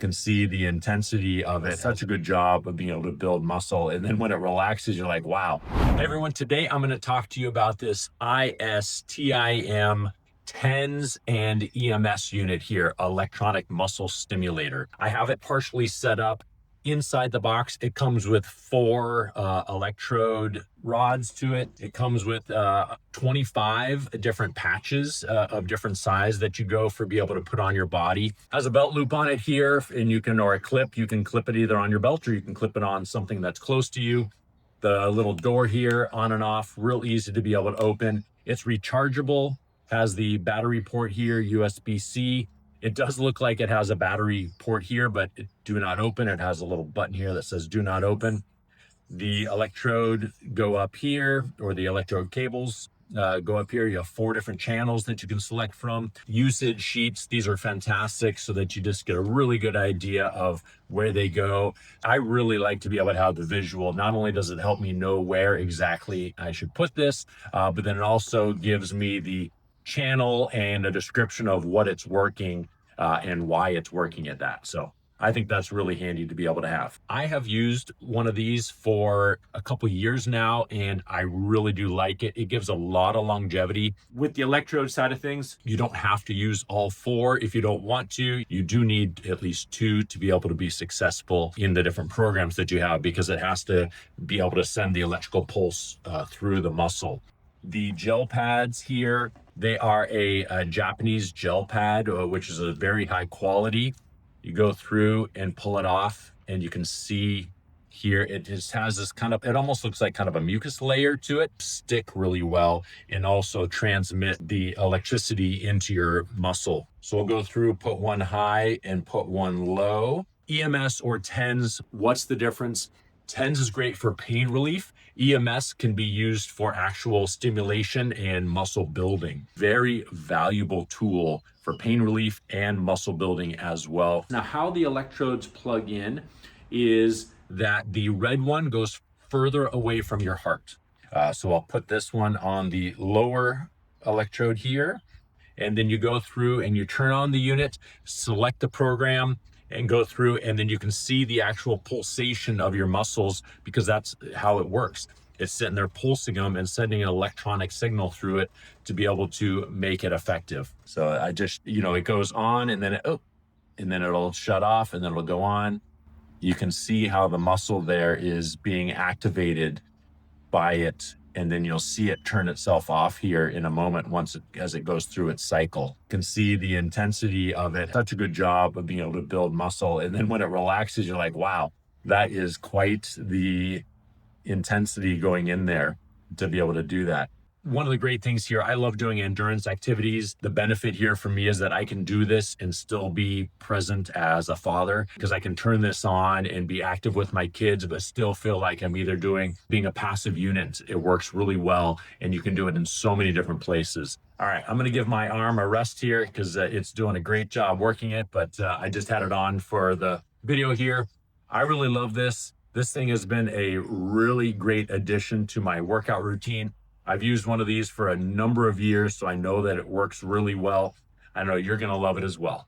Can see the intensity of it. Such a good job of being able to build muscle. And then when it relaxes, you're like, wow. Hey everyone, today I'm going to talk to you about this iSTIM TENS and EMS unit here, electronic muscle stimulator. I have it partially set up. Inside the box, it comes with 4 electrode rods to it. It comes with 25 different patches of different size that you be able to put on your body. Has a belt loop on it here, and or a clip. You can clip it either on your belt or you can clip it on something that's close to you. The little door here, on and off, real easy to be able to open. It's rechargeable, has the battery port here, USB-C. It does look like it has a battery port here, but do not open. It has a little button here that says do not open. The electrode go up here, or the electrode cables go up here. You have 4 different channels that you can select from. Usage sheets, these are fantastic so that you just get a really good idea of where they go. I really like to be able to have the visual. Not only does it help me know where exactly I should put this, but then it also gives me the channel and a description of what it's working and why it's working at that. So I think that's really handy to be able to have. I have used one of these for a couple years now, and I really do like it. It gives a lot of longevity. With the electrode side of things, you don't have to use all 4 if you don't want to. You do need at least 2 to be able to be successful in the different programs that you have, because it has to be able to send the electrical pulse through the muscle. The gel pads here, they are a Japanese gel pad, which is a very high quality. You go through and pull it off, and you can see here, it just has this it almost looks like kind of a mucus layer to it. Stick really well and also transmit the electricity into your muscle. So we'll go through, put one high and put one low. EMS or TENS, what's the difference? TENS is great for pain relief. EMS can be used for actual stimulation and muscle building. Very valuable tool for pain relief and muscle building as well. Now, how the electrodes plug in is that the red one goes further away from your heart. So I'll put this one on the lower electrode here, and then you go through and you turn on the unit, select the program, and go through, and then you can see the actual pulsation of your muscles, because that's how it works. It's sitting there pulsing them and sending an electronic signal through it to be able to make it effective. So I just, it goes on, and then it'll shut off, and then it'll go on. You can see how the muscle there is being activated by it, and then you'll see it turn itself off here in a moment as it goes through its cycle. You can see the intensity of it. Such a good job of being able to build muscle. And then when it relaxes, you're like, wow, that is quite the intensity going in there to be able to do that. One of the great things here, I love doing endurance activities. The benefit here for me is that I can do this and still be present as a father, because I can turn this on and be active with my kids, but still feel like I'm either being a passive unit. It works really well, and you can do it in so many different places. All right, I'm gonna give my arm a rest here because it's doing a great job working it, but I just had it on for the video here. I really love this. This thing has been a really great addition to my workout routine. I've used one of these for a number of years, so I know that it works really well. I know you're going to love it as well.